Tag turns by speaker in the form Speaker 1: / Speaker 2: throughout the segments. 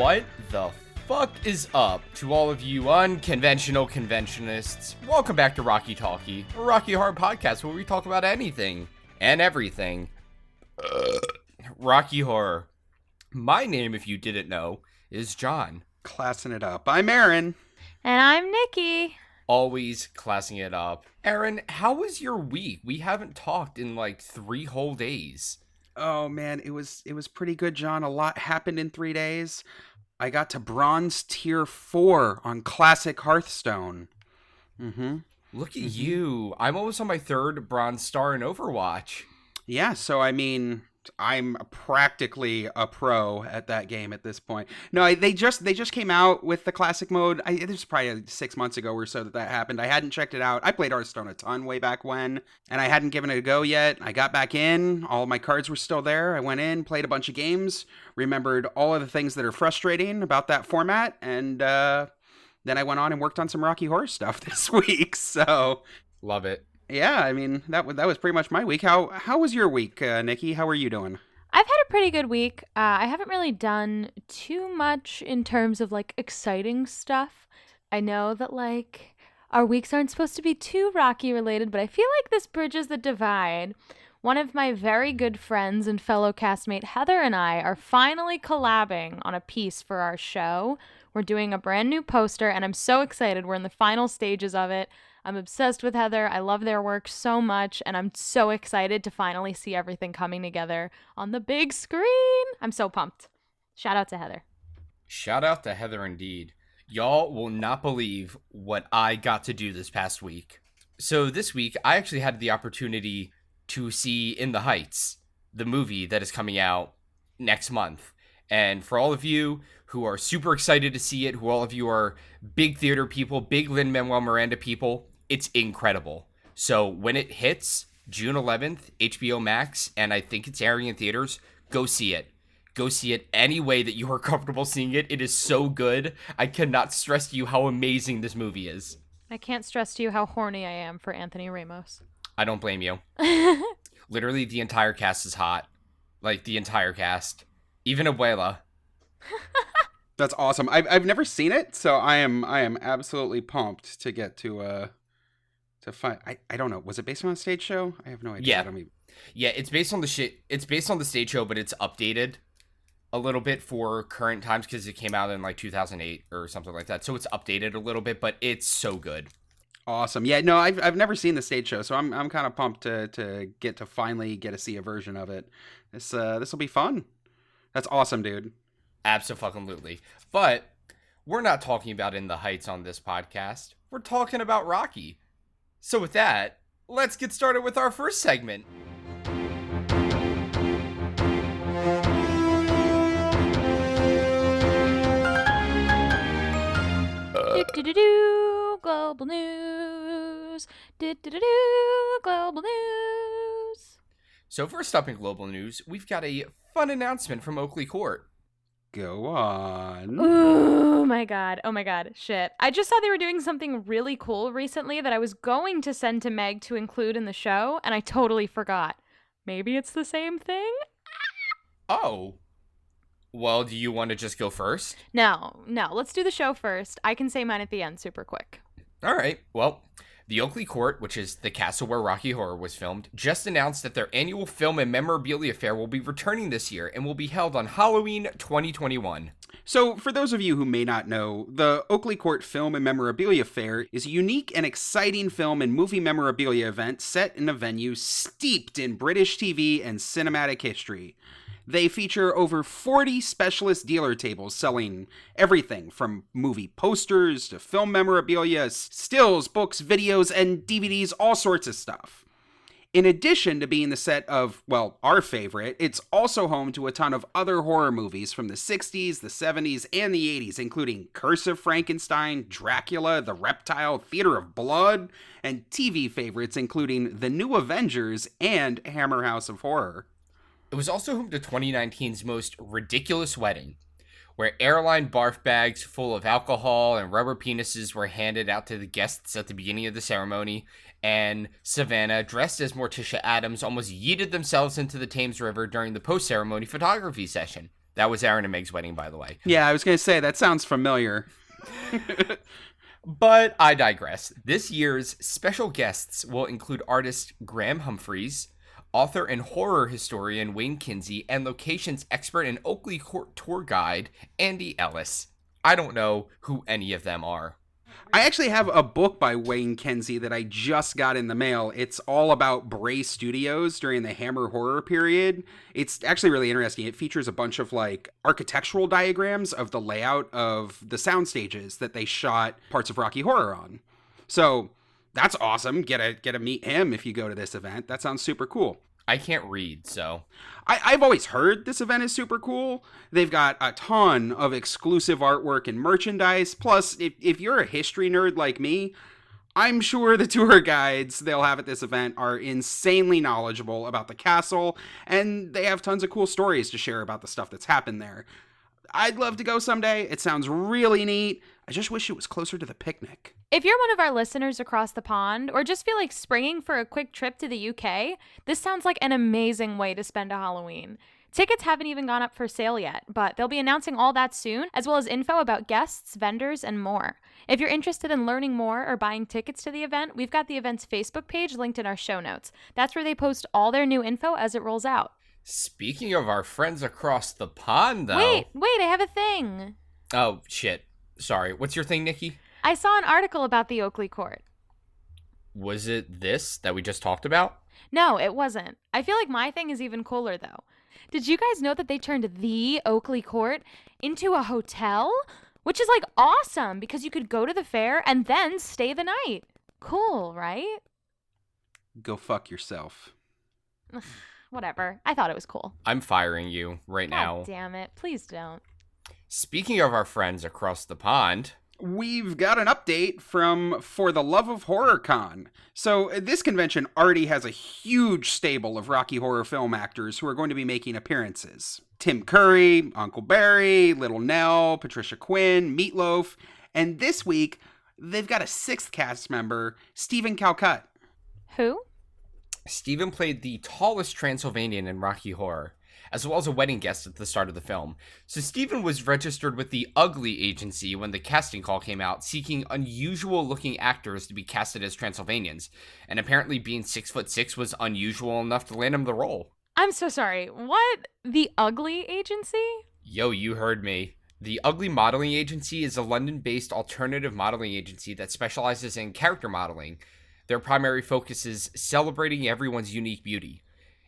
Speaker 1: What the fuck is up to all of you unconventional conventionists? Welcome back to Talkie, a Rocky Horror podcast where we talk about anything and everything. Rocky Horror. My name, if you didn't know, is John.
Speaker 2: Classing it up. I'm Aaron.
Speaker 3: And I'm Nicki.
Speaker 1: Always classing it up. Aaron, how was your week? We haven't talked in like 3 whole days.
Speaker 2: Oh man, it was pretty good, John. A lot happened in 3 days. I got to bronze tier 4 on classic Hearthstone.
Speaker 1: Look at you. I'm almost on my 3rd bronze star in Overwatch. Yeah,
Speaker 2: so I mean, I'm practically a pro at that game at this point. No, they just came out with the classic mode. It was probably 6 months ago or so that happened. I hadn't checked it out. I played Hearthstone a ton way back when, and I hadn't given it a go yet. I got back in. All my cards were still there. I went in, played a bunch of games, remembered all of the things that are frustrating about that format, and then I went on and worked on some Rocky Horror stuff this week. So
Speaker 1: love it.
Speaker 2: Yeah, I mean, that was pretty much my week. How was your week, Nicki? How are you doing?
Speaker 3: I've had a pretty good week. I haven't really done too much in terms of, like, exciting stuff. I know that, like, our weeks aren't supposed to be too Rocky related, but I feel like this bridges the divide. One of my very good friends and fellow castmate Heather and I are finally collabing on a piece for our show. We're doing a brand new poster, and I'm so excited. We're in the final stages of it. I'm obsessed with Heather. I love their work so much, and I'm so excited to finally see everything coming together on the big screen. I'm so pumped. Shout out to Heather.
Speaker 1: Shout out to Heather indeed. Y'all will not believe what I got to do this past week. So this week, I actually had the opportunity to see In the Heights, the movie that is coming out next month. And for all of you who are super excited to see it, who all of you are big theater people, big Lin-Manuel Miranda people, it's incredible. So when it hits June 11th, HBO Max, and I think it's airing in theaters, go see it. Go see it any way that you are comfortable seeing it. It is so good. I cannot stress to you how amazing this movie is.
Speaker 3: I can't stress to you how horny I am for Anthony Ramos.
Speaker 1: I don't blame you. Literally, the entire cast is hot. Like, the entire cast. Even Abuela.
Speaker 2: That's awesome. I've never seen it, so I am absolutely pumped to get to find. I don't know. Was it based on a stage show? I have no idea.
Speaker 1: Yeah, it's based on the stage show, but it's updated a little bit for current times because it came out in like 2008 or something like that. So it's updated a little bit, but it's so good.
Speaker 2: Awesome. Yeah, no, I've never seen the stage show, so I'm kind of pumped to finally get to see a version of it. This will be fun. That's awesome, dude.
Speaker 1: Absolutely. But we're not talking about In the Heights on this podcast. We're talking about Rocky. So with that, let's get started with our first segment.
Speaker 3: Global news. Global news.
Speaker 1: So first up in global news, we've got a fun announcement from Oakley Court.
Speaker 2: Go on.
Speaker 3: Oh my god. Shit. I just saw they were doing something really cool recently that I was going to send to Meg to include in the show, and I totally forgot. Maybe it's the same thing?
Speaker 1: Oh. Well, do you want to just go first?
Speaker 3: No. Let's do the show first. I can say mine at the end super quick.
Speaker 1: All right. Well, the Oakley Court, which is the castle where Rocky Horror was filmed, just announced that their annual film and memorabilia fair will be returning this year and will be held on Halloween 2021.
Speaker 2: So, for those of you who may not know, the Oakley Court Film and Memorabilia Fair is a unique and exciting film and movie memorabilia event set in a venue steeped in British TV and cinematic history. They feature over 40 specialist dealer tables selling everything from movie posters to film memorabilia, stills, books, videos, and DVDs, all sorts of stuff. In addition to being the set of, well, our favorite, it's also home to a ton of other horror movies from the 60s, the 70s, and the 80s, including Curse of Frankenstein, Dracula, The Reptile, Theater of Blood, and TV favorites including The New Avengers and Hammer House of Horror.
Speaker 1: It was also home to 2019's Most Ridiculous Wedding, where airline barf bags full of alcohol and rubber penises were handed out to the guests at the beginning of the ceremony, and Savannah, dressed as Morticia Addams, almost yeeted themselves into the Thames River during the post-ceremony photography session. That was Aaron and Meg's wedding, by the way.
Speaker 2: Yeah, I was going to say, that sounds familiar.
Speaker 1: But I digress. This year's special guests will include artist Graham Humphreys, author and horror historian Wayne Kinsey, and locations expert and Oakley Court tour guide Andy Ellis. I don't know who any of them are.
Speaker 2: I actually have a book by Wayne Kinsey that I just got in the mail. It's all about Bray Studios during the Hammer horror period. It's actually really interesting. It features a bunch of like architectural diagrams of the layout of the sound stages that they shot parts of Rocky Horror on. So that's awesome. Get to meet him if you go to this event. That sounds super cool.
Speaker 1: I can't read, so...
Speaker 2: I've always heard this event is super cool. They've got a ton of exclusive artwork and merchandise. Plus, if you're a history nerd like me, I'm sure the tour guides they'll have at this event are insanely knowledgeable about the castle, and they have tons of cool stories to share about the stuff that's happened there. I'd love to go someday. It sounds really neat. I just wish it was closer to the picnic.
Speaker 3: If you're one of our listeners across the pond or just feel like springing for a quick trip to the UK, this sounds like an amazing way to spend a Halloween. Tickets haven't even gone up for sale yet, but they'll be announcing all that soon, as well as info about guests, vendors, and more. If you're interested in learning more or buying tickets to the event, we've got the event's Facebook page linked in our show notes. That's where they post all their new info as it rolls out.
Speaker 1: Speaking of our friends across the pond, though...
Speaker 3: Wait, I have a thing.
Speaker 1: Oh, shit. Sorry. What's your thing, Nicki?
Speaker 3: I saw an article about the Oakley Court.
Speaker 1: Was it this that we just talked about?
Speaker 3: No, it wasn't. I feel like my thing is even cooler, though. Did you guys know that they turned the Oakley Court into a hotel? Which is, like, awesome, because you could go to the fair and then stay the night. Cool, right?
Speaker 2: Go fuck yourself.
Speaker 3: Whatever. I thought it was cool.
Speaker 1: I'm firing you right now.
Speaker 3: God damn it. Please don't.
Speaker 1: Speaking of our friends across the pond...
Speaker 2: We've got an update from For the Love of Horror Con. So this convention already has a huge stable of Rocky Horror film actors who are going to be making appearances. Tim Curry, Uncle Barry, Little Nell, Patricia Quinn, Meatloaf, and this week they've got a sixth cast member, Stephen Calcutt.
Speaker 3: Who?
Speaker 1: Stephen played the tallest Transylvanian in Rocky Horror, as well as a wedding guest at the start of the film. So Stephen was registered with the Ugly agency when the casting call came out, seeking unusual-looking actors to be casted as Transylvanians, and apparently being 6'6" was unusual enough to land him the role.
Speaker 3: I'm so sorry. What? The Ugly agency?
Speaker 1: Yo, you heard me. The Ugly Modeling Agency is a London-based alternative modeling agency that specializes in character modeling. Their primary focus is celebrating everyone's unique beauty.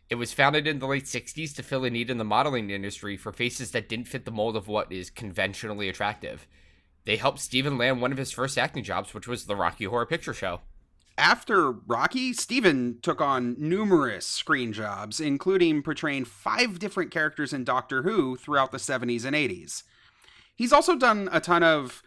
Speaker 1: It was founded in the late 60s to fill a need in the modeling industry for faces that didn't fit the mold of what is conventionally attractive. They helped Stephen land one of his first acting jobs, which was the Rocky Horror Picture Show.
Speaker 2: After Rocky, Stephen took on numerous screen jobs, including portraying 5 different characters in Doctor Who throughout the 70s and 80s. He's also done a ton of,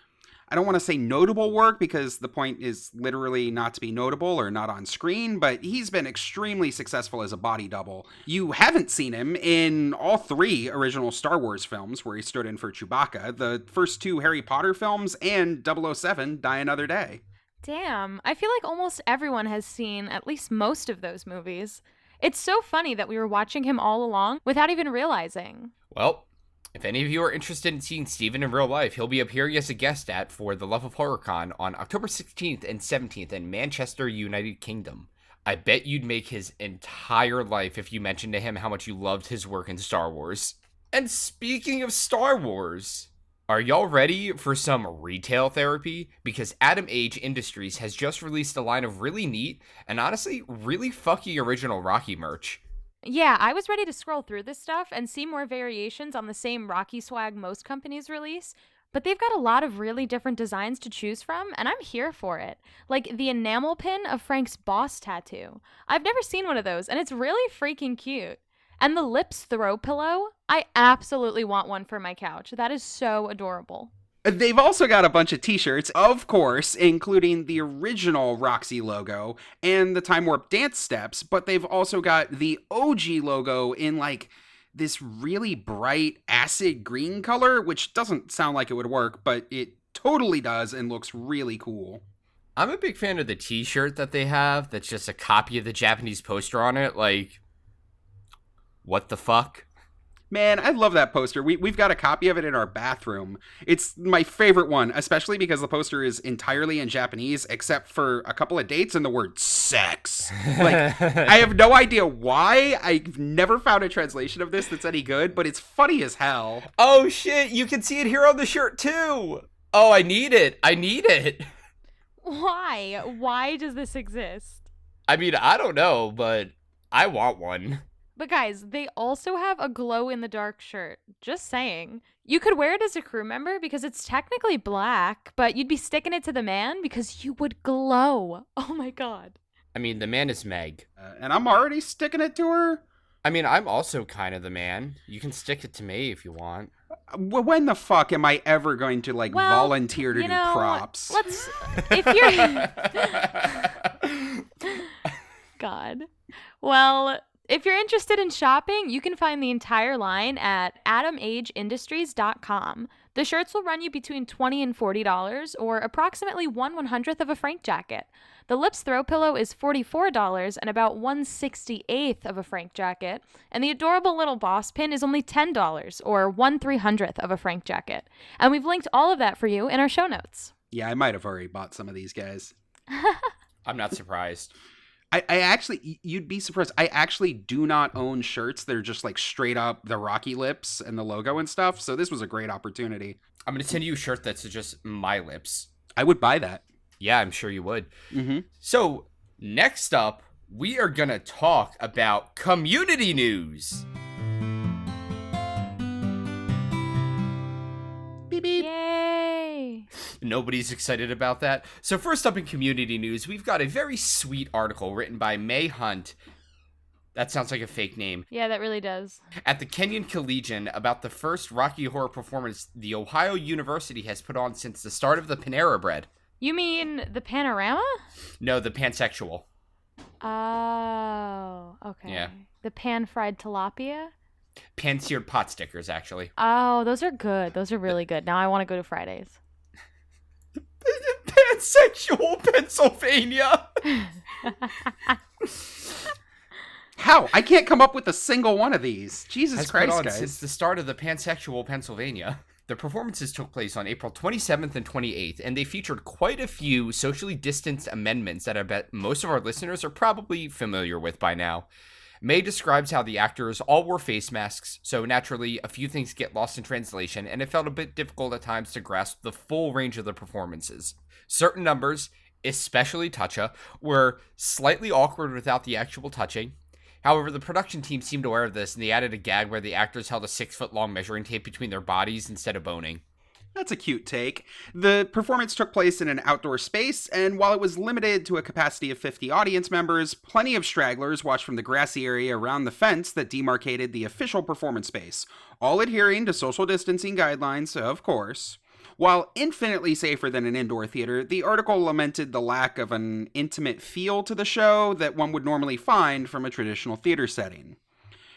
Speaker 2: I don't want to say notable work because the point is literally not to be notable or not on screen, but he's been extremely successful as a body double. You haven't seen him in all 3 original Star Wars films where he stood in for Chewbacca, the first 2 Harry Potter films, and 007 Die Another Day.
Speaker 3: Damn, I feel like almost everyone has seen at least most of those movies. It's so funny that we were watching him all along without even realizing.
Speaker 1: Well, if any of you are interested in seeing Stephen in real life, he'll be appearing as a guest at For the Love of Horror Con on October 16th and 17th in Manchester, United Kingdom. I bet you'd make his entire life if you mentioned to him how much you loved his work in Star Wars. And speaking of Star Wars, are y'all ready for some retail therapy? Because Adam Age Industries has just released a line of really neat and honestly really fucking original Rocky merch.
Speaker 3: Yeah, I was ready to scroll through this stuff and see more variations on the same Rocky swag most companies release, but they've got a lot of really different designs to choose from, and I'm here for it. Like the enamel pin of Frank's boss tattoo. I've never seen one of those, and it's really freaking cute. And the lips throw pillow, I absolutely want one for my couch. That is so adorable.
Speaker 2: They've also got a bunch of t-shirts, of course, including the original Roxy logo and the Time Warp dance steps, but they've also got the OG logo in like this really bright acid green color, which doesn't sound like it would work, but it totally does and looks really cool.
Speaker 1: I'm a big fan of the t-shirt that they have that's just a copy of the Japanese poster on it, like, what the fuck?
Speaker 2: Man, I love that poster. We've got a copy of it in our bathroom. It's my favorite one, especially because the poster is entirely in Japanese, except for a couple of dates and the word sex. Like, I have no idea why. I've never found a translation of this that's any good, but it's funny as hell.
Speaker 1: Oh shit, you can see it here on the shirt too. Oh, I need it.
Speaker 3: Why? Why does this exist?
Speaker 1: I mean, I don't know, but I want one.
Speaker 3: But guys, they also have a glow-in-the-dark shirt. Just saying. You could wear it as a crew member because it's technically black, but you'd be sticking it to the man because you would glow. Oh my god.
Speaker 1: I mean, the man is Meg.
Speaker 2: And I'm already sticking it to her?
Speaker 1: I mean, I'm also kind of the man. You can stick it to me if you want.
Speaker 2: When the fuck am I ever going to, volunteer to do props?
Speaker 3: If you're... God. Well... If you're interested in shopping, you can find the entire line at adamageindustries.com. The shirts will run you between $20 and $40, or approximately 1/100th of a Frank jacket. The Lips throw pillow is $44 and about 1/68th of a Frank jacket, and the adorable little boss pin is only $10, or 1/300th of a Frank jacket. And we've linked all of that for you in our show notes.
Speaker 2: Yeah, I might have already bought some of these guys.
Speaker 1: I'm not surprised.
Speaker 2: I actually, you'd be surprised. I actually do not own shirts that are just straight up the Rocky Lips and the logo and stuff. So this was a great opportunity.
Speaker 1: I'm going to send you a shirt that's just my lips.
Speaker 2: I would buy that.
Speaker 1: Yeah, I'm sure you would.
Speaker 2: Mm-hmm.
Speaker 1: So next up, we are going to talk about community news.
Speaker 2: Beep, beep.
Speaker 3: Yay!
Speaker 1: Nobody's excited about that. So first up in community news, we've got a very sweet article written by May Hunt. That sounds like a fake name.
Speaker 3: Yeah, that really does.
Speaker 1: At the Kynon College about the first Rocky Horror performance the Ohio University has put on since the start of the Panera Bread.
Speaker 3: You mean the panorama?
Speaker 1: No, the pansexual.
Speaker 3: Oh, okay.
Speaker 1: Yeah.
Speaker 3: The pan-fried tilapia?
Speaker 1: Pan-seared pot stickers, actually.
Speaker 3: Oh, those are good. Those are really good. Now I want to go to Fridays.
Speaker 1: Pansexual Pennsylvania.
Speaker 2: How? I can't come up with a single one of these. Jesus
Speaker 1: Has
Speaker 2: Christ,
Speaker 1: put on
Speaker 2: guys.
Speaker 1: since the start of the Pansexual Pennsylvania. The performances took place on April 27th and 28th, and they featured quite a few socially distanced amendments that I bet most of our listeners are probably familiar with by now. May describes how the actors all wore face masks, so naturally a few things get lost in translation, and it felt a bit difficult at times to grasp the full range of the performances. Certain numbers, especially Toucha, were slightly awkward without the actual touching. However, the production team seemed aware of this, and they added a gag where the actors held a 6-foot-long measuring tape between their bodies instead of boning.
Speaker 2: That's a cute take. The performance took place in an outdoor space, and while it was limited to a capacity of 50 audience members, plenty of stragglers watched from the grassy area around the fence that demarcated the official performance space, all adhering to social distancing guidelines, of course. While infinitely safer than an indoor theater, the article lamented the lack of an intimate feel to the show that one would normally find from a traditional theater setting.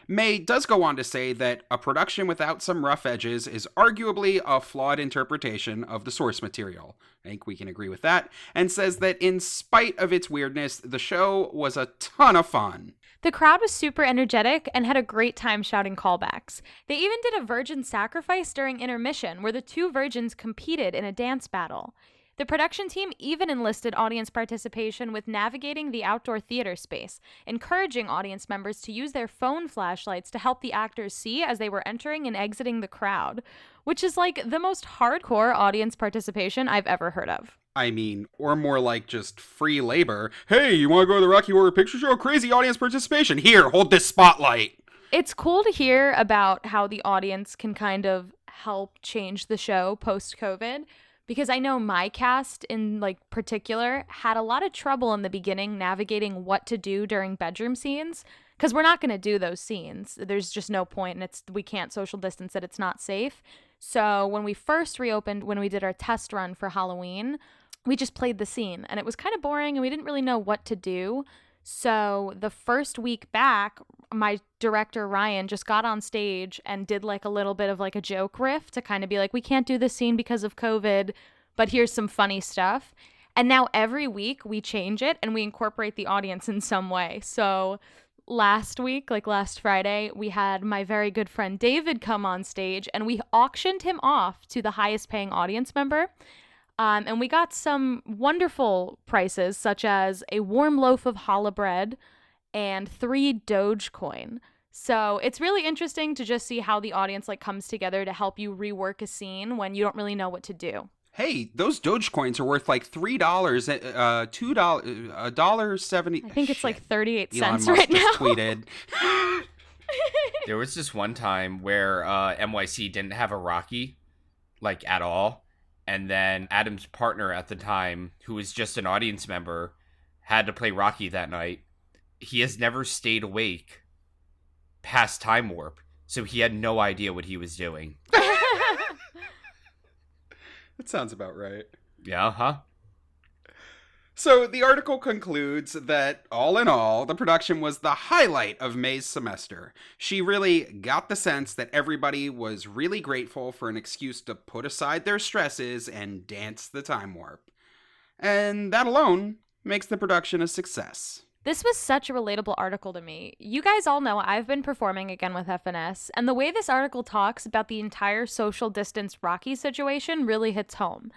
Speaker 2: May does go on to say that a production without some rough edges is arguably a flawed interpretation of the source material. I think we can agree with that. And says that in spite of its weirdness, the show was a ton of fun.
Speaker 3: The crowd was super energetic and had a great time shouting callbacks. They even did a virgin sacrifice during intermission, where the two virgins competed in a dance battle. The production team even enlisted audience participation with navigating the outdoor theater space, encouraging audience members to use their phone flashlights to help the actors see as they were entering and exiting the crowd, which is like the most hardcore audience participation I've ever heard of.
Speaker 2: I mean, or more like just free labor. Hey, you want to go to the Rocky Horror Picture Show? Crazy audience participation. Here, hold this spotlight.
Speaker 3: It's cool to hear about how the audience can kind of help change the show post-COVID. Because I know my cast in particular had a lot of trouble in the beginning navigating what to do during bedroom scenes, because we're not going to do those scenes. There's just no point, and we can't social distance it. It's not safe. So when we first reopened, when we did our test run for Halloween, we just played the scene, and it was kind of boring, and we didn't really know what to do. So the first week back, my director, Ryan, just got on stage and did a little bit of a joke riff to kind of be like, we can't do this scene because of COVID, but here's some funny stuff. And now every week we change it and we incorporate the audience in some way. So last week, like last Friday, we had my very good friend David come on stage and we auctioned him off to the highest paying audience member. And we got some wonderful prices, such as a warm loaf of challah bread and 3 Dogecoin. So it's really interesting to just see how the audience like comes together to help you rework a scene when you don't really know what to do.
Speaker 2: Hey, those Dogecoins are worth like $3, $2, $1.70.
Speaker 3: I think it's like 38
Speaker 2: Elon
Speaker 3: cents
Speaker 2: Musk
Speaker 3: right now.
Speaker 2: just tweeted.
Speaker 1: There was this one time where NYC didn't have a Rocky, like, at all. And then Adam's partner at the time, who was just an audience member, had to play Rocky that night. He has never stayed awake past Time Warp, so he had no idea what he was doing.
Speaker 2: That sounds about right.
Speaker 1: Yeah, huh?
Speaker 2: So the article concludes that, all in all, the production was the highlight of May's semester. She really got the sense that everybody was really grateful for an excuse to put aside their stresses and dance the time warp. And that alone makes the production a success.
Speaker 3: This was such a relatable article to me. You guys all know I've been performing again with FNS, and the way this article talks about the entire social distance Rocky situation really hits home.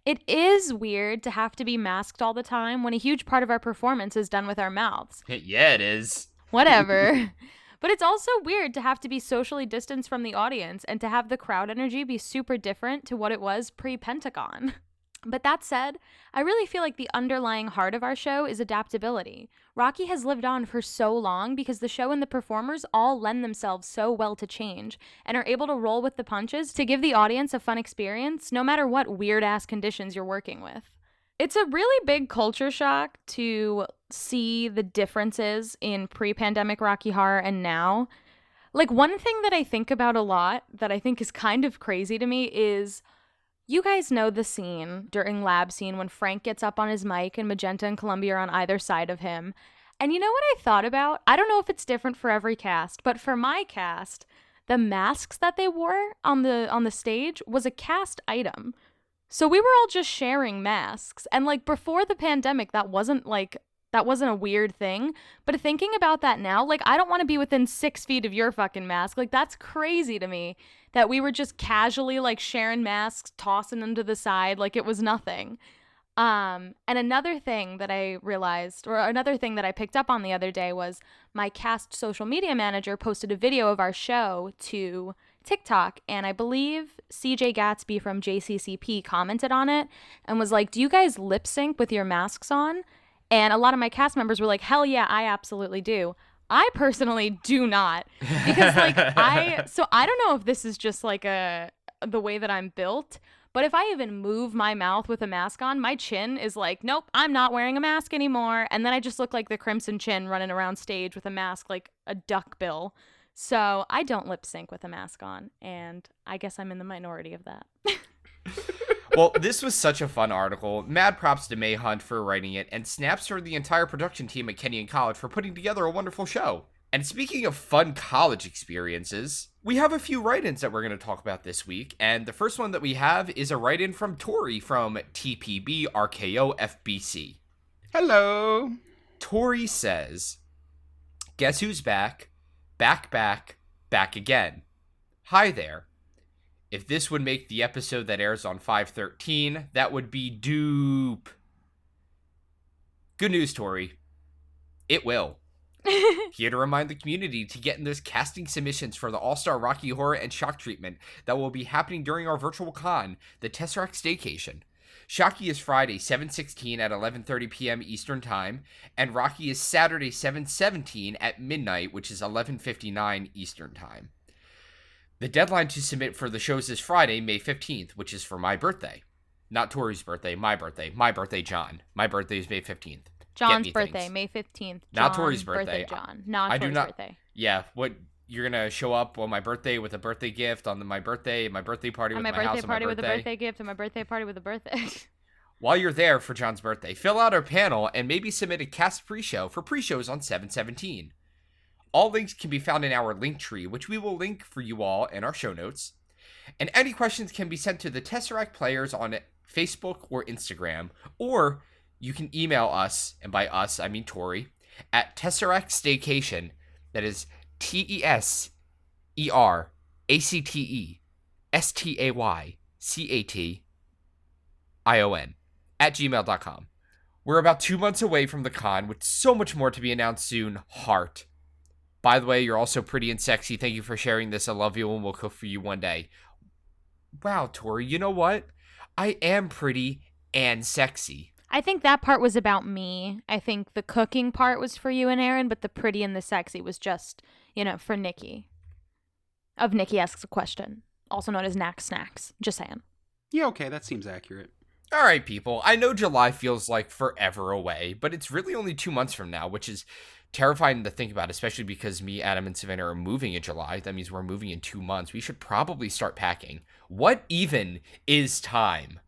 Speaker 3: It is weird to have to be masked all the time when a huge part of our performance is done with our mouths.
Speaker 1: Yeah, it is.
Speaker 3: Whatever. But it's also weird to have to be socially distanced from the audience and to have the crowd energy be super different to what it was pre-Pentagon. But that said, I really feel like the underlying heart of our show is adaptability. Rocky has lived on for so long because the show and the performers all lend themselves so well to change and are able to roll with the punches to give the audience a fun experience no matter what weird-ass conditions you're working with. It's a really big culture shock to see the differences in pre-pandemic Rocky Horror and now. Like, one thing that I think about a lot that I think is kind of crazy to me is... You guys know the scene during Lab Scene when Frank gets up on his mic and Magenta and Columbia are on either side of him. And you know what I thought about? I don't know if it's different for every cast, but for my cast, the masks that they wore on the stage was a cast item. So we were all just sharing masks. And like before the pandemic, that wasn't a weird thing. But thinking about that now, like, I don't want to be within 6 feet of your fucking mask. Like, that's crazy to me that we were just casually, like, sharing masks, tossing them to the side like it was nothing. And another thing that I realized, or another thing that I picked up on the other day was my cast social media manager posted a video of our show to TikTok, and I believe CJ Gatsby from JCCP commented on it and was like, do you guys lip sync with your masks on? And a lot of my cast members were like, hell yeah, I absolutely do. I personally do not. Because like I don't know if this is just like the way that I'm built, but if I even move my mouth with a mask on, my chin is like, nope, I'm not wearing a mask anymore. And then I just look like the Crimson Chin running around stage with a mask like a duck bill. So I don't lip sync with a mask on, and I guess I'm in the minority of that.
Speaker 1: Well, this was such a fun article. Mad props to May Hunt for writing it, and snaps for the entire production team at Kynon College for putting together a wonderful show. And speaking of fun college experiences, we have a few write-ins that we're going to talk about this week, and the first one that we have is a write-in from Tori from TPB RKO FBC.
Speaker 2: Hello.
Speaker 1: Tori says, guess who's back? Back again. Hi there. If this would make the episode that airs on 5/13, that would be dupe. Good news, Tori. It will. Here to remind the community to get in those casting submissions for the All-Star Rocky Horror and Shock treatment that will be happening during our virtual con, the Teseracte Staycation. Shocky is Friday, 7/16 at 11:30 p.m. Eastern Time, and Rocky is Saturday, 7/17 at midnight, which is 11:59 Eastern Time. The deadline to submit for the shows is Friday, May 15th, which is for my birthday. Not Tori's birthday, my birthday. My birthday, John. My birthday is May 15th.
Speaker 3: John's birthday, May 15th.
Speaker 1: Not Tori's birthday.
Speaker 3: John. Not Tori's birthday.
Speaker 1: Yeah, what, you're going to show up on my birthday with a birthday gift on my birthday party with my house on my birthday.
Speaker 3: With a birthday gift, and my birthday party with a birthday.
Speaker 1: While you're there for John's birthday, fill out our panel and maybe submit a cast pre-show for pre-shows on 7/17. All links can be found in our link tree, which we will link for you all in our show notes. And any questions can be sent to the Tesseract players on Facebook or Instagram, or you can email us, and by us, I mean Tori, at Teseracte Staycation. That is TESERACTESTAYCATION at gmail.com. We're about 2 months away from the con, with so much more to be announced soon. Heart. By the way, you're also pretty and sexy. Thank you for sharing this. I love you, and we'll cook for you one day. Wow, Tori, you know what? I am pretty and sexy.
Speaker 3: I think that part was about me. I think the cooking part was for you and Aaron, but the pretty and the sexy was just, for Nicki. Of Nicki Asks a Question, also known as Knack Snacks. Just saying.
Speaker 2: Yeah, okay, that seems accurate.
Speaker 1: All right, people. I know July feels like forever away, but it's really only 2 months from now, which is terrifying to think about, especially because me, Adam, and Savannah are moving in July. That means we're moving in 2 months. We should probably start packing. What even is time?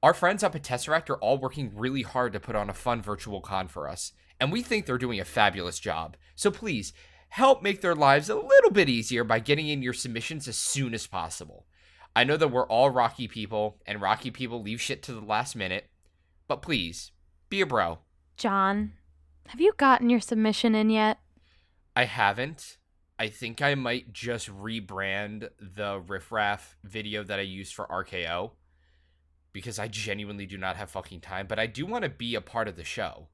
Speaker 1: Our friends up at Tesseract are all working really hard to put on a fun virtual con for us, and we think they're doing a fabulous job. So please, help make their lives a little bit easier by getting in your submissions as soon as possible. I know that we're all Rocky people, and Rocky people leave shit to the last minute, but please, be a bro.
Speaker 3: John, have you gotten your submission in yet?
Speaker 1: I haven't. I think I might just rebrand the riffraff video that I used for RKO, because I genuinely do not have fucking time, but I do want to be a part of the show.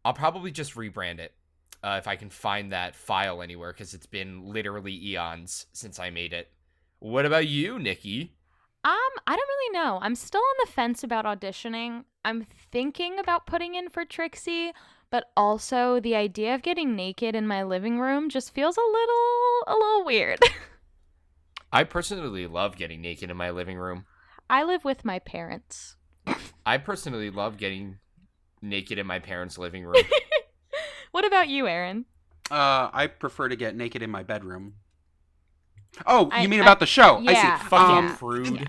Speaker 1: I'll probably just rebrand it, if I can find that file anywhere, because it's been literally eons since I made it. What about you, Nicki?
Speaker 3: I don't really know. I'm still on the fence about auditioning. I'm thinking about putting in for Trixie, but also the idea of getting naked in my living room just feels a little weird.
Speaker 1: I personally love getting naked in my living room.
Speaker 3: I live with my parents.
Speaker 1: I personally love getting naked in my parents' living room.
Speaker 3: What about you, Aaron?
Speaker 2: I prefer to get naked in my bedroom. Oh, you mean about the show?
Speaker 3: Yeah,
Speaker 2: I see.
Speaker 1: Fucking prude.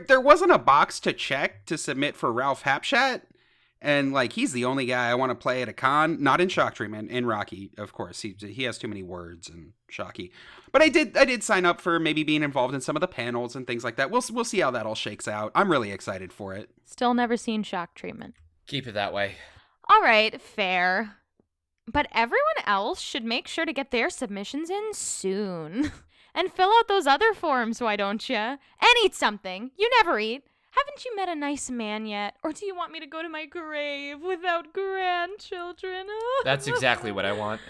Speaker 2: There wasn't a box to check to submit for Ralph Hapshat, and he's the only guy I want to play at a con. Not in Shock Treatment, in Rocky, of course. He has too many words and Shocky. But I did sign up for maybe being involved in some of the panels and things like that. We'll see how that all shakes out. I'm really excited for it.
Speaker 3: Still never seen Shock Treatment.
Speaker 1: Keep it that way.
Speaker 3: All right, fair. But everyone else should make sure to get their submissions in soon. And fill out those other forms, why don't you? And eat something. You never eat. Haven't you met a nice man yet? Or do you want me to go to my grave without grandchildren?
Speaker 1: That's exactly what I want.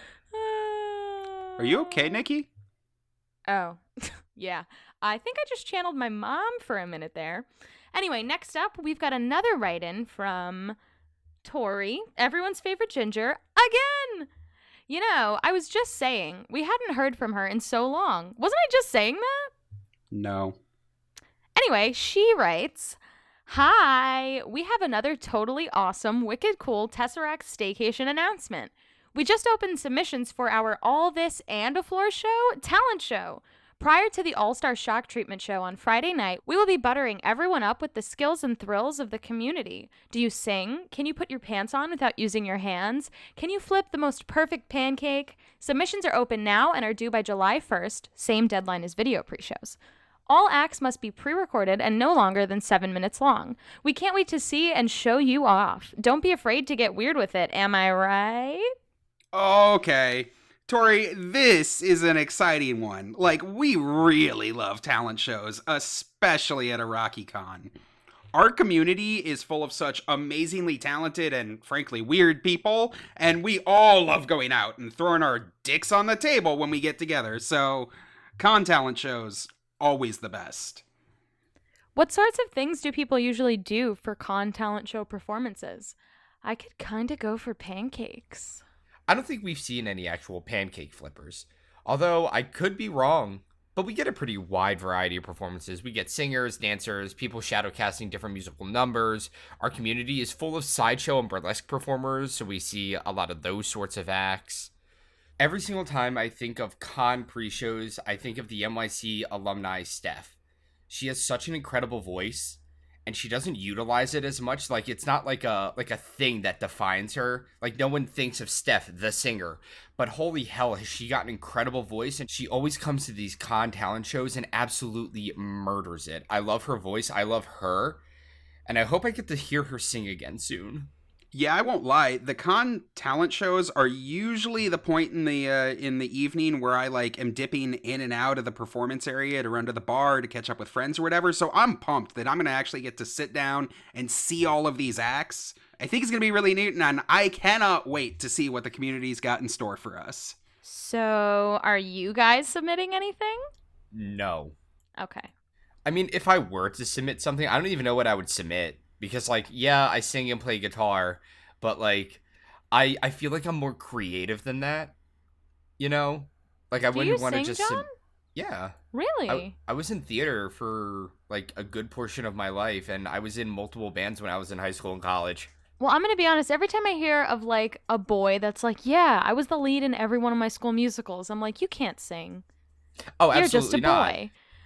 Speaker 2: Are you okay, Nicki?
Speaker 3: Oh, yeah. I think I just channeled my mom for a minute there. Anyway, next up, we've got another write-in from Tori, everyone's favorite ginger, again! I was just saying, we hadn't heard from her in so long. Wasn't I just saying that?
Speaker 2: No.
Speaker 3: Anyway, she writes, "Hi, we have another totally awesome, wicked cool Tesseract Staycation announcement. We just opened submissions for our All This and a Floor show talent show. Prior to the All-Star Shock Treatment show on Friday night, we will be buttering everyone up with the skills and thrills of the community. Do you sing? Can you put your pants on without using your hands? Can you flip the most perfect pancake? Submissions are open now and are due by July 1st, same deadline as video pre-shows. All acts must be pre-recorded and no longer than 7 minutes long. We can't wait to see and show you off. Don't be afraid to get weird with it, am I right?"
Speaker 2: Okay. Tori, this is an exciting one. We really love talent shows, especially at a Rocky Con. Our community is full of such amazingly talented and, frankly, weird people, and we all love going out and throwing our dicks on the table when we get together, so con talent shows, always the best.
Speaker 3: What sorts of things do people usually do for con talent show performances? I could kind of go for pancakes.
Speaker 1: I don't think we've seen any actual pancake flippers. Although, I could be wrong, but we get a pretty wide variety of performances. We get singers, dancers, people shadowcasting different musical numbers. Our community is full of sideshow and burlesque performers, so we see a lot of those sorts of acts. Every single time I think of con pre-shows, I think of the NYC alumni Steph. She has such an incredible voice, and she doesn't utilize it as much. It's not like a thing that defines her. No one thinks of Steph, the singer. But holy hell, has she got an incredible voice, and she always comes to these con talent shows and absolutely murders it. I love her voice. I love her. And I hope I get to hear her sing again soon.
Speaker 2: Yeah, I won't lie. The con talent shows are usually the point in the evening where I like am dipping in and out of the performance area to run to the bar to catch up with friends or whatever. So I'm pumped that I'm gonna actually get to sit down and see all of these acts. I think it's gonna be really neat, and I cannot wait to see what the community's got in store for us.
Speaker 3: So, are you guys submitting anything?
Speaker 1: No.
Speaker 3: Okay.
Speaker 1: I mean, if I were to submit something, I don't even know what I would submit. Because, like, yeah, I sing and play guitar, but, like, I feel like I'm more creative than that, you know? Like, I
Speaker 3: Do
Speaker 1: wouldn't
Speaker 3: you
Speaker 1: want to
Speaker 3: sing,
Speaker 1: just...
Speaker 3: John?
Speaker 1: Yeah.
Speaker 3: Really?
Speaker 1: I was in theater for, like, a good portion of my life, and I was in multiple bands when I was in high school and college.
Speaker 3: Well, I'm going to be honest. Every time I hear of, like, a boy that's like, yeah, I was the lead in every one of my school musicals, I'm like, you can't sing.
Speaker 1: Oh,
Speaker 3: You're just a
Speaker 1: absolutely not.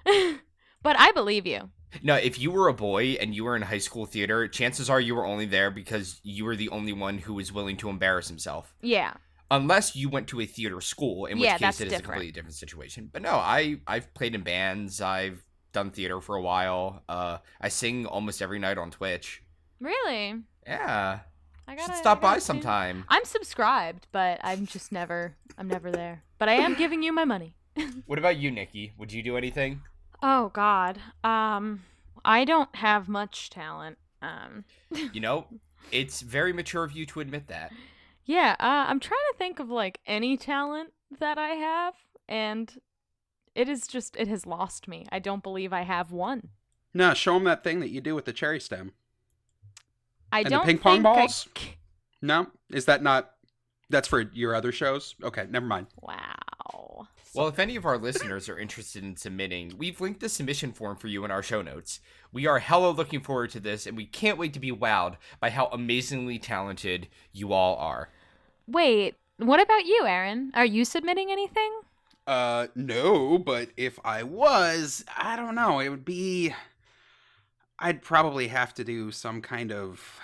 Speaker 3: boy. But I believe you.
Speaker 1: No, if you were a boy and you were in high school theater, chances are you were only there because you were the only one who was willing to embarrass himself.
Speaker 3: Yeah.
Speaker 1: Unless you went to a theater school, in which
Speaker 3: Yeah,
Speaker 1: case
Speaker 3: that's
Speaker 1: it is a
Speaker 3: different.
Speaker 1: completely different situation. But no, I've played in bands. I've done theater for a while. I sing almost every night on Twitch.
Speaker 3: Really?
Speaker 1: Yeah.
Speaker 3: I
Speaker 1: You
Speaker 3: gotta
Speaker 1: should stop by
Speaker 3: see.
Speaker 1: sometime.
Speaker 3: I'm subscribed, but I'm never there. But I am giving you my money.
Speaker 1: What about you, Nicki? Would you do anything?
Speaker 3: Oh God. I don't have much talent.
Speaker 1: You know, it's very mature of you to admit that.
Speaker 3: Yeah, I'm trying to think of like any talent that I have, and it has lost me. I don't believe I have one.
Speaker 2: No, show them that thing that you do with the cherry stem.
Speaker 3: I
Speaker 2: And
Speaker 3: don't
Speaker 2: the ping pong
Speaker 3: think
Speaker 2: balls? No? Is that not... That's for your other shows? Okay, never mind.
Speaker 3: Wow.
Speaker 1: Well, if any of our listeners are interested in submitting, we've linked the submission form for you in our show notes. We are hella looking forward to this, and we can't wait to be wowed by how amazingly talented you all are.
Speaker 3: Wait, what about you, Aaron? Are you submitting anything?
Speaker 2: No, but if I was, I don't know, it would be... I'd probably have to do some kind of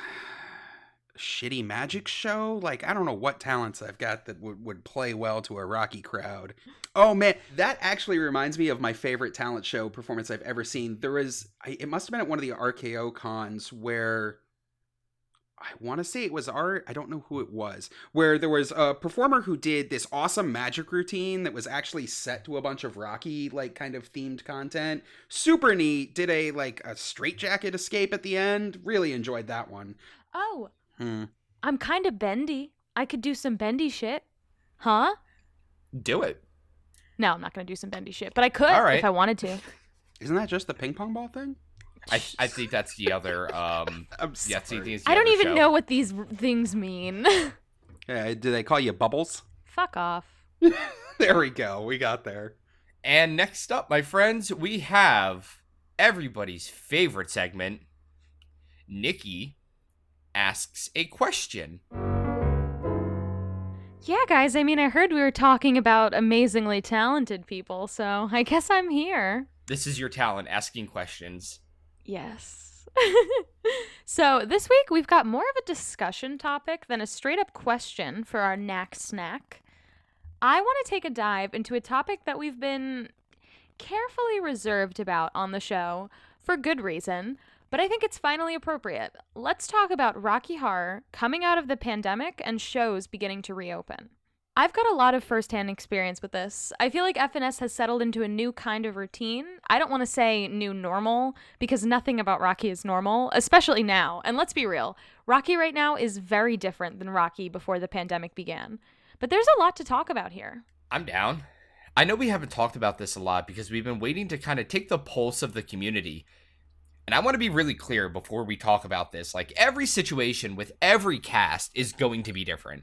Speaker 2: shitty magic show. Like, I don't know what talents I've got that would play well to a Rocky crowd. Oh man, that actually reminds me of my favorite talent show performance I've ever seen. It must have been at one of the RKO cons where I want to say it was I don't know who it was, where there was a performer who did this awesome magic routine that was actually set to a bunch of Rocky, like, kind of themed content. Super neat. Did a straitjacket escape at the end. Really enjoyed that one.
Speaker 3: Oh, I'm kind of bendy. I could do some bendy shit. Huh?
Speaker 1: Do it.
Speaker 3: No, I'm not going to do some bendy shit, but I could
Speaker 1: All right.
Speaker 3: if I wanted to.
Speaker 2: Isn't that just the ping pong ball thing?
Speaker 1: I think that's the other.
Speaker 2: sorry.
Speaker 3: I don't even know what these things mean.
Speaker 2: Yeah, do they call you Bubbles?
Speaker 3: Fuck off.
Speaker 2: There we go. We got there.
Speaker 1: And next up, my friends, we have everybody's favorite segment. Nicki asks a question.
Speaker 3: Yeah, guys, I mean, I heard we were talking about amazingly talented people, so I guess I'm here.
Speaker 1: This is your talent, asking questions.
Speaker 3: Yes. So this week we've got more of a discussion topic than a straight up question for our knack snack. I want to take a dive into a topic that we've been carefully reserved about on the show for good reason, but I think it's finally appropriate. Let's talk about Rocky Horror coming out of the pandemic and shows beginning to reopen. I've got a lot of firsthand experience with this. I feel like FNS has settled into a new kind of routine. I don't want to say new normal, because nothing about Rocky is normal, especially now. And let's be real, Rocky right now is very different than Rocky before the pandemic began. But there's a lot to talk about here.
Speaker 1: I'm down. I know we haven't talked about this a lot because we've been waiting to kind of take the pulse of the community. And I want to be really clear before we talk about this. Like, every situation with every cast is going to be different.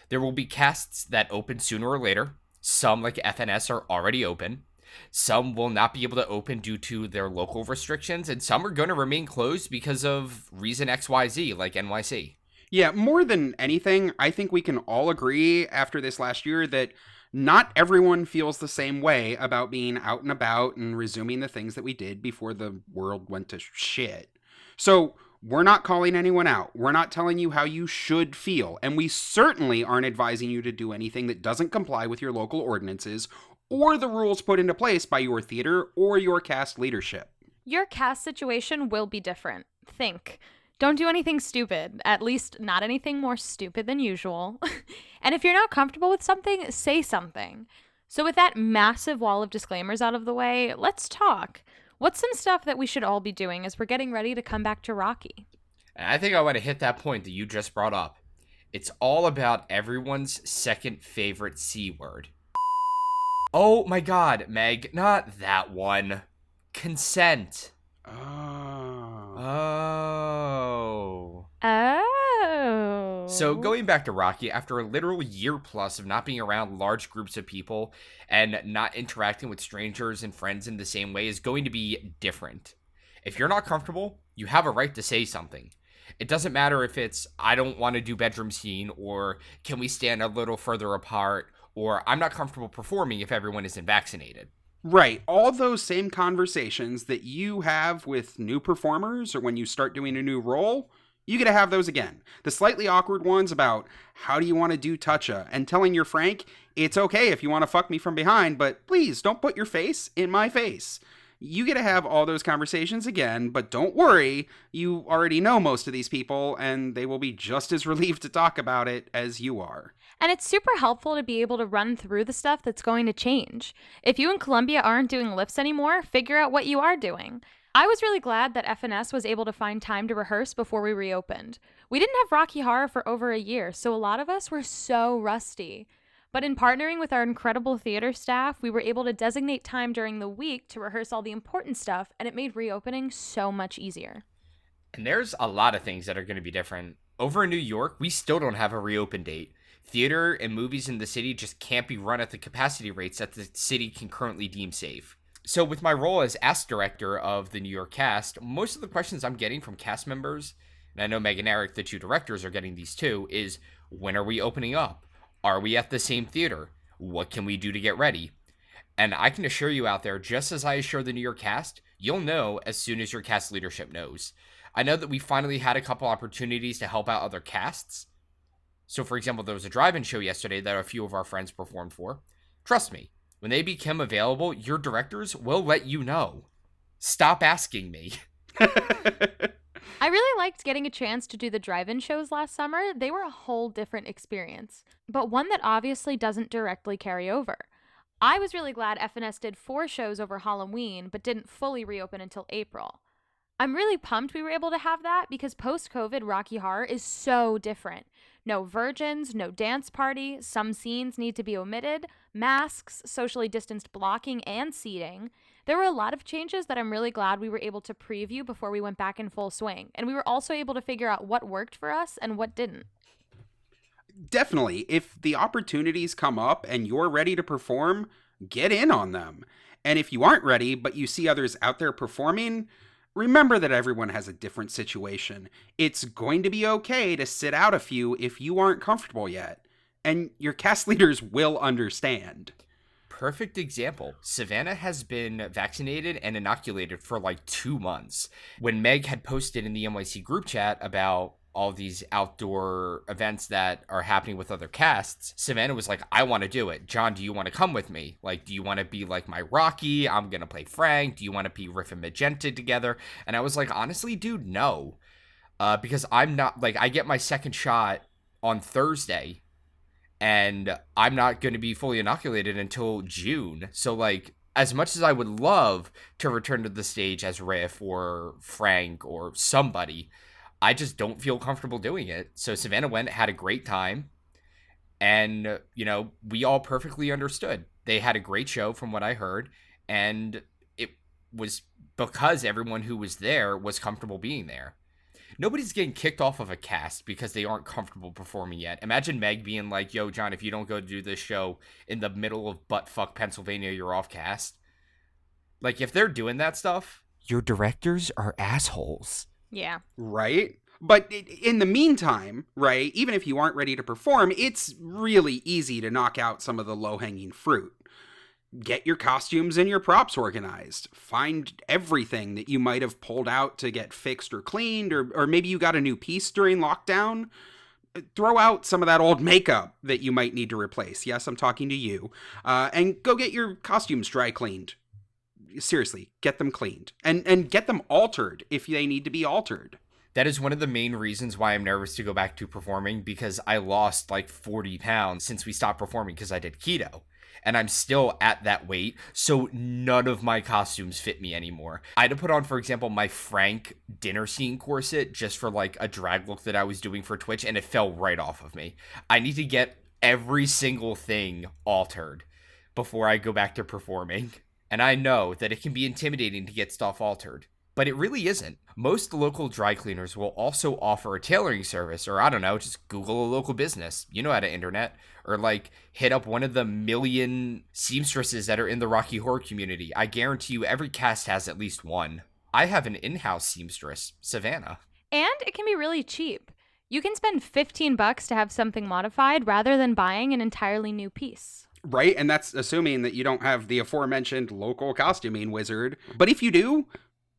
Speaker 1: There will be casts that open sooner or later. Some, like FNS, are already open. Some will not be able to open due to their local restrictions. And some are going to remain closed because of reason XYZ, like NYC.
Speaker 2: Yeah, more than anything, I think we can all agree after this last year that not everyone feels the same way about being out and about and resuming the things that we did before the world went to shit. So we're not calling anyone out. We're not telling you how you should feel. And we certainly aren't advising you to do anything that doesn't comply with your local ordinances or the rules put into place by your theater or your cast leadership.
Speaker 3: Your cast situation will be different. Think. Don't do anything stupid, at least not anything more stupid than usual. And if you're not comfortable with something, say something. So with that massive wall of disclaimers out of the way, let's talk. What's some stuff that we should all be doing as we're getting ready to come back to Rocky?
Speaker 1: And I think I want to hit that point that you just brought up. It's all about everyone's second favorite C word. Oh my god, Meg, not that one. Consent. Oh.
Speaker 3: Oh.
Speaker 1: So going back to Rocky, after a literal year plus of not being around large groups of people and not interacting with strangers and friends in the same way is going to be different. If you're not comfortable, you have a right to say something. It doesn't matter if it's, I don't want to do bedroom scene, or can we stand a little further apart, or I'm not comfortable performing if everyone isn't vaccinated.
Speaker 2: Right. All those same conversations that you have with new performers or when you start doing a new role, you get to have those again. The slightly awkward ones about how do you want to do toucha and telling your Frank, it's okay if you want to fuck me from behind, but please don't put your face in my face. You get to have all those conversations again, but don't worry, you already know most of these people and they will be just as relieved to talk about it as you are.
Speaker 3: And it's super helpful to be able to run through the stuff that's going to change. If you and Columbia aren't doing lifts anymore, figure out what you are doing. I was really glad that FNS was able to find time to rehearse before we reopened. We didn't have Rocky Horror for over a year, so a lot of us were so rusty. But in partnering with our incredible theater staff, we were able to designate time during the week to rehearse all the important stuff, and it made reopening so much easier.
Speaker 1: And there's a lot of things that are going to be different. Over in New York, we still don't have a reopen date. Theater and movies in the city just can't be run at the capacity rates that the city can currently deem safe. So with my role as Ask Director of the New York cast, most of the questions I'm getting from cast members, and I know Meg and Eric, the two directors, are getting these too, is when are we opening up? Are we at the same theater? What can we do to get ready? And I can assure you out there, just as I assure the New York cast, you'll know as soon as your cast leadership knows. I know that we finally had a couple opportunities to help out other casts. So, for example, there was a drive-in show yesterday that a few of our friends performed for. Trust me, when they become available, your directors will let you know. Stop asking me.
Speaker 3: I really liked getting a chance to do the drive-in shows last summer. They were a whole different experience, but one that obviously doesn't directly carry over. I was really glad FNS did 4 shows over Halloween, but didn't fully reopen until April. I'm really pumped we were able to have that because post-COVID Rocky Horror is so different. No virgins, no dance party, some scenes need to be omitted, masks, socially distanced blocking, and seating. There were a lot of changes that I'm really glad we were able to preview before we went back in full swing, and we were also able to figure out what worked for us and what didn't.
Speaker 2: Definitely. If the opportunities come up and you're ready to perform, get in on them. And if you aren't ready, but you see others out there performing, remember that everyone has a different situation. It's going to be okay to sit out a few if you aren't comfortable yet. And your cast leaders will understand.
Speaker 1: Perfect example. Savannah has been vaccinated and inoculated for like 2 months. When Meg had posted in the NYC group chat about all these outdoor events that are happening with other casts, Savannah was like, I want to do it. John, do you want to come with me? Like, do you want to be like my Rocky? I'm going to play Frank. Do you want to be Riff and Magenta together? And I was like, honestly, dude, no. Because I'm not, like, I get my second shot on Thursday, and I'm not going to be fully inoculated until June. So, like, as much as I would love to return to the stage as Riff or Frank or somebody, I just don't feel comfortable doing it. So Savannah went, had a great time, and, you know, we all perfectly understood. They had a great show from what I heard, and it was because everyone who was there was comfortable being there. Nobody's getting kicked off of a cast because they aren't comfortable performing yet. Imagine Meg being like, yo, John, if you don't go do this show in the middle of buttfuck Pennsylvania, you're off cast. Like, if they're doing that stuff, your directors are assholes.
Speaker 3: Yeah.
Speaker 2: Right? But in the meantime, right, even if you aren't ready to perform, it's really easy to knock out some of the low-hanging fruit. Get your costumes and your props organized. Find everything that you might have pulled out to get fixed or cleaned, or maybe you got a new piece during lockdown. Throw out some of that old makeup that you might need to replace. Yes, I'm talking to you. And go get your costumes dry cleaned. Seriously, get them cleaned. And get them altered if they need to be altered.
Speaker 1: That is one of the main reasons why I'm nervous to go back to performing, because I lost like 40 pounds since we stopped performing because I did keto. And I'm still at that weight, so none of my costumes fit me anymore. I had to put on, for example, my Frank dinner scene corset just for like a drag look that I was doing for Twitch, and it fell right off of me. I need to get every single thing altered before I go back to performing. And I know that it can be intimidating to get stuff altered, but it really isn't. Most local dry cleaners will also offer a tailoring service, or I don't know, just Google a local business. You know how to internet. Or like hit up one of the million seamstresses that are in the Rocky Horror community. I guarantee you every cast has at least one. I have an in-house seamstress, Savannah.
Speaker 3: And it can be really cheap. You can spend $15 to have something modified rather than buying an entirely new piece.
Speaker 2: Right, and that's assuming that you don't have the aforementioned local costuming wizard. But if you do,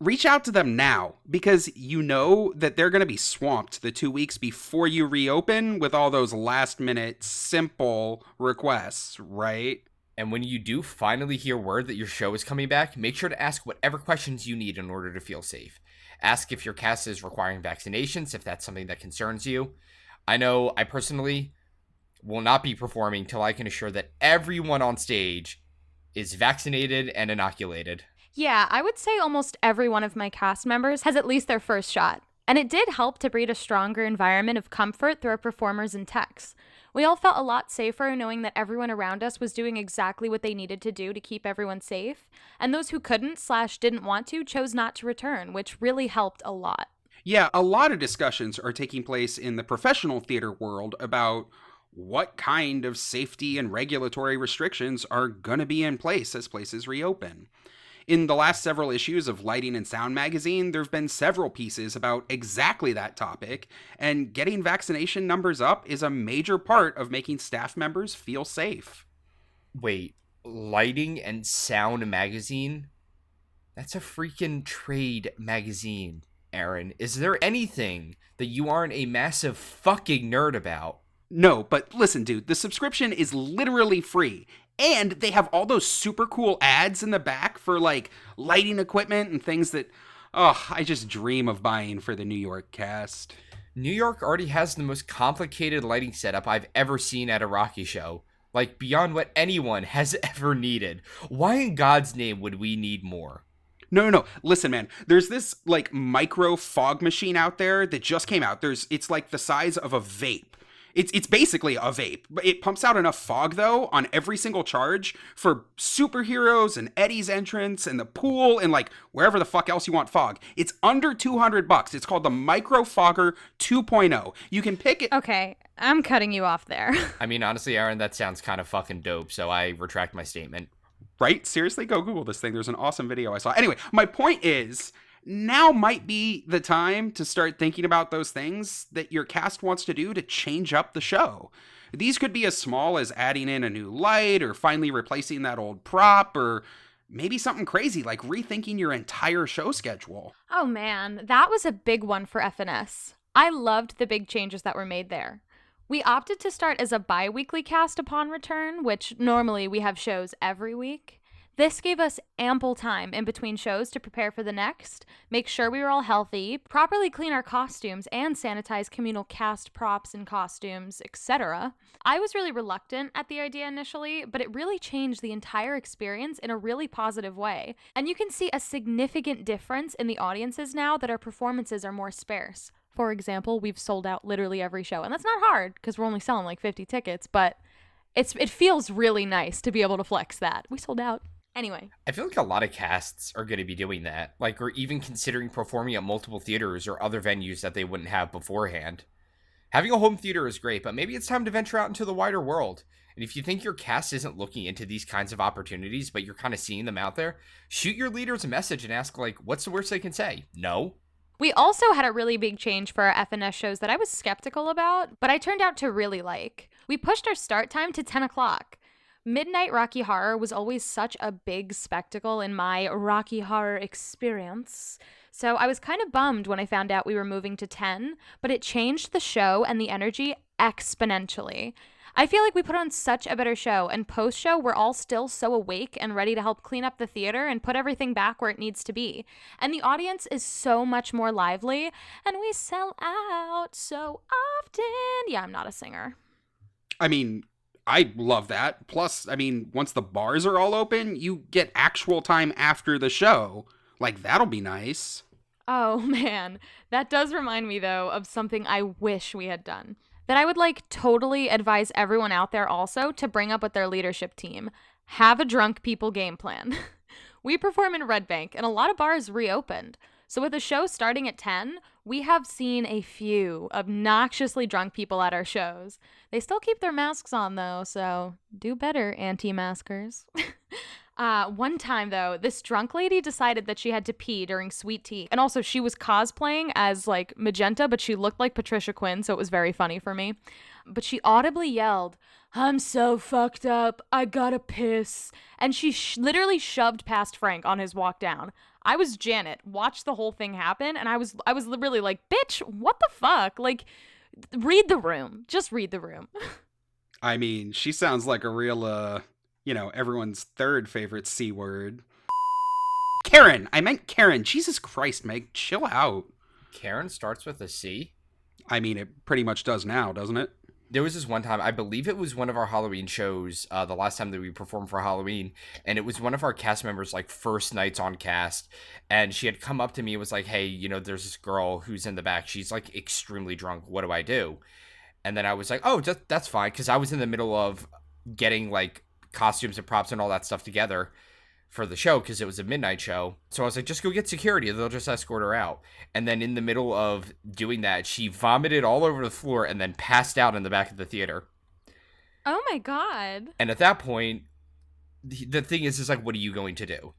Speaker 2: reach out to them now, because you know that they're going to be swamped the 2 weeks before you reopen with all those last-minute, simple requests, right?
Speaker 1: And when you do finally hear word that your show is coming back, make sure to ask whatever questions you need in order to feel safe. Ask if your cast is requiring vaccinations, if that's something that concerns you. I know I personally will not be performing till I can assure that everyone on stage is vaccinated and inoculated.
Speaker 3: Yeah, I would say almost every one of my cast members has at least their first shot. And it did help to breed a stronger environment of comfort through our performers and techs. We all felt a lot safer knowing that everyone around us was doing exactly what they needed to do to keep everyone safe. And those who couldn't/didn't want to chose not to return, which really helped a lot.
Speaker 2: Yeah, a lot of discussions are taking place in the professional theater world about what kind of safety and regulatory restrictions are going to be in place as places reopen. In the last several issues of Lighting and Sound magazine, there have been several pieces about exactly that topic, and getting vaccination numbers up is a major part of making staff members feel safe.
Speaker 1: Wait, Lighting and Sound magazine? That's a freaking trade magazine, Aaron. Is there anything that you aren't a massive fucking nerd about?
Speaker 2: No, but listen, dude, the subscription is literally free. And they have all those super cool ads in the back for like lighting equipment and things that, I just dream of buying for the New York cast.
Speaker 1: New York already has the most complicated lighting setup I've ever seen at a Rocky show. Like, beyond what anyone has ever needed. Why in God's name would we need more?
Speaker 2: No. Listen, man, there's this like micro fog machine out there that just came out. It's like the size of a vape. It's basically a vape. It pumps out enough fog, though, on every single charge for superheroes and Eddie's entrance and the pool and, like, wherever the fuck else you want fog. It's under $200. It's called the Micro Fogger 2.0. You can pick it.
Speaker 3: Okay, I'm cutting you off there.
Speaker 1: I mean, honestly, Aaron, that sounds kind of fucking dope, so I retract my statement.
Speaker 2: Right? Seriously? Go Google this thing. There's an awesome video I saw. Anyway, my point is, now might be the time to start thinking about those things that your cast wants to do to change up the show. These could be as small as adding in a new light or finally replacing that old prop, or maybe something crazy like rethinking your entire show schedule.
Speaker 3: Oh man, that was a big one for FNS. I loved the big changes that were made there. We opted to start as a bi-weekly cast upon return, which normally we have shows every week. This gave us ample time in between shows to prepare for the next, make sure we were all healthy, properly clean our costumes, and sanitize communal cast props and costumes, etc. I was really reluctant at the idea initially, but it really changed the entire experience in a really positive way. And you can see a significant difference in the audiences now that our performances are more sparse. For example, we've sold out literally every show, and that's not hard because we're only selling like 50 tickets, but it feels really nice to be able to flex that. We sold out. Anyway.
Speaker 1: I feel like a lot of casts are going to be doing that. Like, or even considering performing at multiple theaters or other venues that they wouldn't have beforehand. Having a home theater is great, but maybe it's time to venture out into the wider world. And if you think your cast isn't looking into these kinds of opportunities, but you're kind of seeing them out there, shoot your leaders a message and ask, like, what's the worst they can say? No?
Speaker 3: We also had a really big change for our FNS shows that I was skeptical about, but I turned out to really like. We pushed our start time to 10 o'clock. Midnight Rocky Horror was always such a big spectacle in my Rocky Horror experience. So I was kind of bummed when I found out we were moving to 10, but it changed the show and the energy exponentially. I feel like we put on such a better show, and post-show, we're all still so awake and ready to help clean up the theater and put everything back where it needs to be. And the audience is so much more lively, and we sell out so often. Yeah, I'm not a singer.
Speaker 2: I mean, I love that. Plus, I mean, once the bars are all open, you get actual time after the show. Like, that'll be nice.
Speaker 3: Oh, man. That does remind me, though, of something I wish we had done. That I would totally advise everyone out there also to bring up with their leadership team. Have a drunk people game plan. We perform in Red Bank, and a lot of bars reopened. So with the show starting at 10, we have seen a few obnoxiously drunk people at our shows. They still keep their masks on, though, so do better, anti-maskers. One time, though, this drunk lady decided that she had to pee during sweet tea. And also, she was cosplaying as, Magenta, but she looked like Patricia Quinn, so it was very funny for me. But she audibly yelled, "I'm so fucked up, I gotta piss." And she literally shoved past Frank on his walk down. I was Janet, watched the whole thing happen, and I was really like, bitch, what the fuck? Read the room. Just read the room.
Speaker 2: I mean, she sounds like a real, everyone's third favorite C word. Karen! I meant Karen. Jesus Christ, Meg, chill out.
Speaker 1: Karen starts with a C?
Speaker 2: I mean, it pretty much does now, doesn't it?
Speaker 1: There was this one time, I believe it was one of our Halloween shows, the last time that we performed for Halloween, and it was one of our cast members' first nights on cast, and she had come up to me and was like, "Hey, there's this girl who's in the back. She's extremely drunk. What do I do?" And then I was like, "Oh, that's fine," because I was in the middle of getting costumes and props and all that stuff together for the show because it was a midnight show. So I was like, just go get security. They'll just escort her out. And then in the middle of doing that, she vomited all over the floor and then passed out in the back of the theater.
Speaker 3: Oh my God.
Speaker 1: And at that point, the thing is what are you going to do?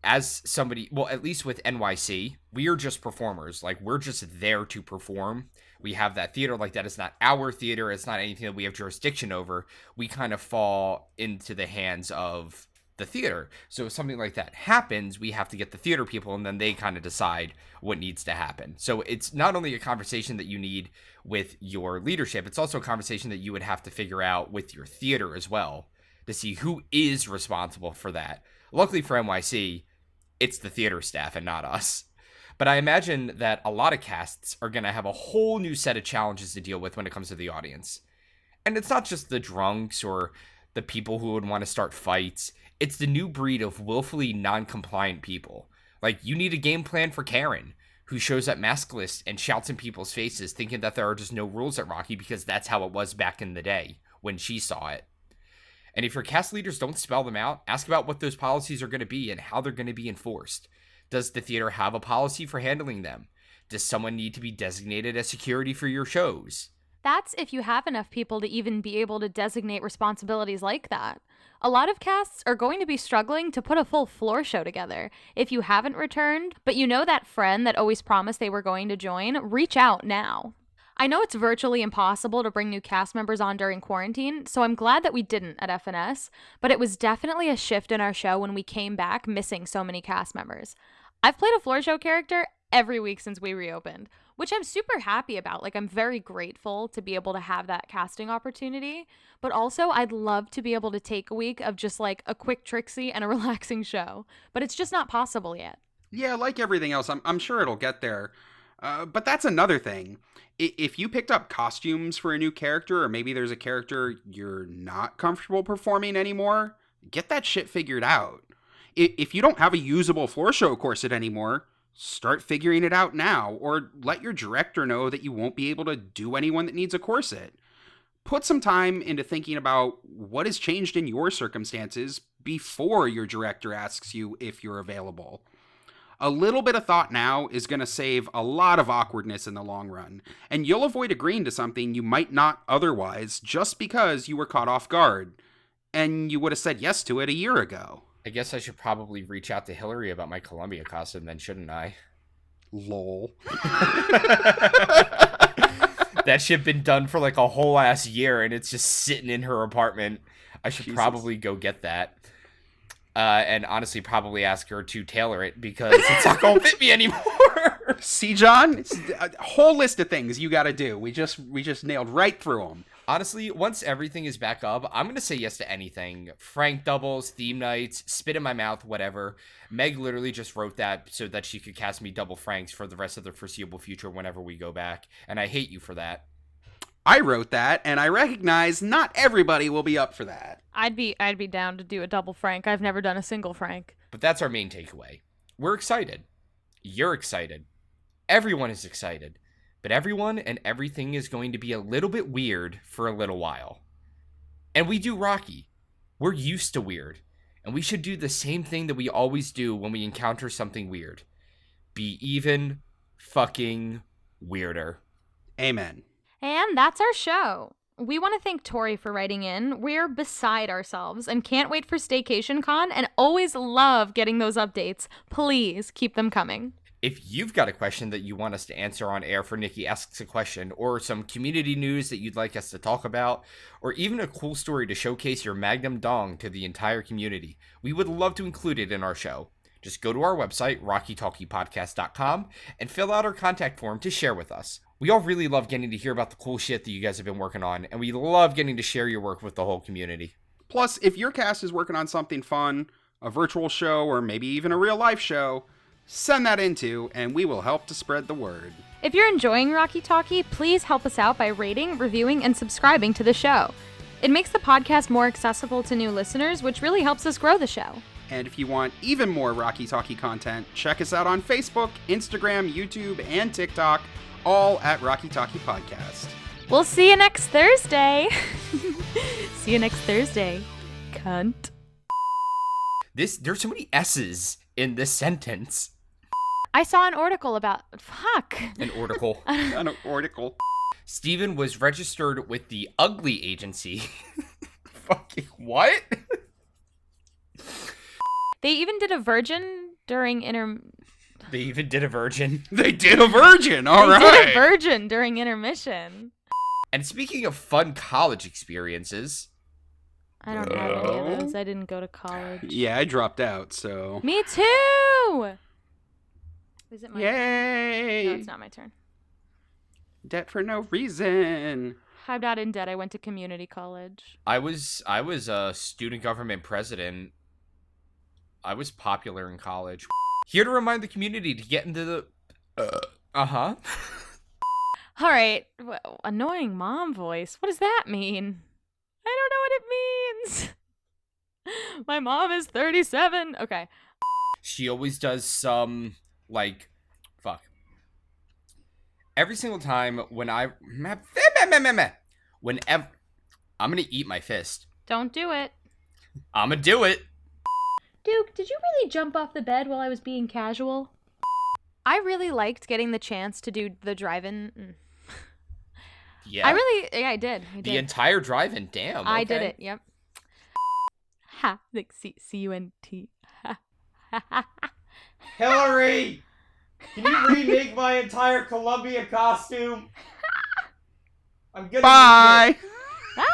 Speaker 1: As somebody, well, at least with NYC, we are just performers. We're just there to perform. We have that theater. That is not our theater. It's not anything that we have jurisdiction over. We kind of fall into the hands of the theater. So if something like that happens, we have to get the theater people, and then they kind of decide what needs to happen. So it's not only a conversation that you need with your leadership, it's also a conversation that you would have to figure out with your theater as well to see who is responsible for that. Luckily for NYC, it's the theater staff and not us. But I imagine that a lot of casts are going to have a whole new set of challenges to deal with when it comes to the audience. And it's not just the drunks or the people who would want to start fights. It's the new breed of willfully non-compliant people. You need a game plan for Karen, who shows up maskless and shouts in people's faces thinking that there are just no rules at Rocky because that's how it was back in the day when she saw it. And if your cast leaders don't spell them out, ask about what those policies are going to be and how they're going to be enforced. Does the theater have a policy for handling them? Does someone need to be designated as security for your shows?
Speaker 3: That's if you have enough people to even be able to designate responsibilities like that. A lot of casts are going to be struggling to put a full floor show together. If you haven't returned, but you know that friend that always promised they were going to join, reach out now. I know it's virtually impossible to bring new cast members on during quarantine, so I'm glad that we didn't at FNS, but it was definitely a shift in our show when we came back missing so many cast members. I've played a floor show character every week since we reopened, which I'm super happy about. I'm very grateful to be able to have that casting opportunity, but also I'd love to be able to take a week of just a quick Trixie and a relaxing show, but it's just not possible yet.
Speaker 2: Yeah, like everything else, I'm sure it'll get there. But that's another thing. If you picked up costumes for a new character, or maybe there's a character you're not comfortable performing anymore, get that shit figured out. If you don't have a usable floor show corset anymore, start figuring it out now, or let your director know that you won't be able to do anyone that needs a corset. Put some time into thinking about what has changed in your circumstances before your director asks you if you're available. A little bit of thought now is going to save a lot of awkwardness in the long run, and you'll avoid agreeing to something you might not otherwise just because you were caught off guard, and you would have said yes to it a year ago.
Speaker 1: I guess I should probably reach out to Hillary about my Columbia costume then, shouldn't I?
Speaker 2: Lol.
Speaker 1: That shit been done for a whole ass year and it's just sitting in her apartment. I should probably go get that. And honestly probably ask her to tailor it because it's not gonna fit me anymore.
Speaker 2: See, John? It's a whole list of things you gotta do. We just nailed right through them.
Speaker 1: Honestly, once everything is back up, I'm going to say yes to anything. Frank doubles, theme nights, spit in my mouth, whatever. Meg literally just wrote that so that she could cast me double Franks for the rest of the foreseeable future whenever we go back. And I hate you for that.
Speaker 2: I wrote that, and I recognize not everybody will be up for that.
Speaker 3: I'd be down to do a double Frank. I've never done a single Frank.
Speaker 1: But that's our main takeaway. We're excited. You're excited. Everyone is excited. But everyone and everything is going to be a little bit weird for a little while. And we do Rocky. We're used to weird. And we should do the same thing that we always do when we encounter something weird. Be even fucking weirder.
Speaker 2: Amen.
Speaker 3: And that's our show. We want to thank Tori for writing in. We're beside ourselves and can't wait for Staycation Con and always love getting those updates. Please keep them coming.
Speaker 1: If you've got a question that you want us to answer on air for Nicki Asks a Question, or some community news that you'd like us to talk about, or even a cool story to showcase your Magnum Dong to the entire community, we would love to include it in our show. Just go to our website, rockytalkiepodcast.com, and fill out our contact form to share with us. We all really love getting to hear about the cool shit that you guys have been working on, and we love getting to share your work with the whole community.
Speaker 2: Plus, if your cast is working on something fun, a virtual show, or maybe even a real-life show, send that in too, and we will help to spread the word.
Speaker 3: If you're enjoying Rocky Talkie, please help us out by rating, reviewing, and subscribing to the show. It makes the podcast more accessible to new listeners, which really helps us grow the show.
Speaker 2: And if you want even more Rocky Talkie content, check us out on Facebook, Instagram, YouTube, and TikTok, all at Rocky Talkie Podcast.
Speaker 3: We'll see you next Thursday. See you next Thursday, cunt.
Speaker 1: There's so many S's in this sentence.
Speaker 3: I saw an article about... Fuck.
Speaker 1: An article.
Speaker 2: An article.
Speaker 1: Steven was registered with the Ugly Agency. Fucking what?
Speaker 3: They even did a virgin during
Speaker 1: They even did a virgin.
Speaker 2: They did a virgin, all right.
Speaker 3: They did a virgin during intermission.
Speaker 1: And speaking of fun college experiences...
Speaker 3: I don't have any of those. I didn't go to college.
Speaker 2: Yeah, I dropped out, so...
Speaker 3: Me too! Is it my turn?
Speaker 2: Yay!
Speaker 3: No, it's not my turn.
Speaker 2: Debt for no reason.
Speaker 3: I'm not in debt. I went to community college.
Speaker 1: I was a student government president. I was popular in college. Here to remind the community to get into the... Uh-huh.
Speaker 3: All right. Annoying mom voice. What does that mean? I don't know what it means. My mom is 37. Okay.
Speaker 1: She always does some, fuck. Every single time when whenever... I'm gonna eat my fist.
Speaker 3: Don't do it.
Speaker 1: I'm gonna do it.
Speaker 3: Duke, did you really jump off the bed while I was being casual? I really liked getting the chance to do the drive-in.
Speaker 1: Yeah.
Speaker 3: I did.
Speaker 1: The entire drive-in, damn.
Speaker 3: I
Speaker 1: okay.
Speaker 3: did it, yep. Ha, like C-U-N-T.
Speaker 1: Hillary! Can you remake my entire Columbia costume? I'm gonna
Speaker 2: Bye!
Speaker 3: Bye!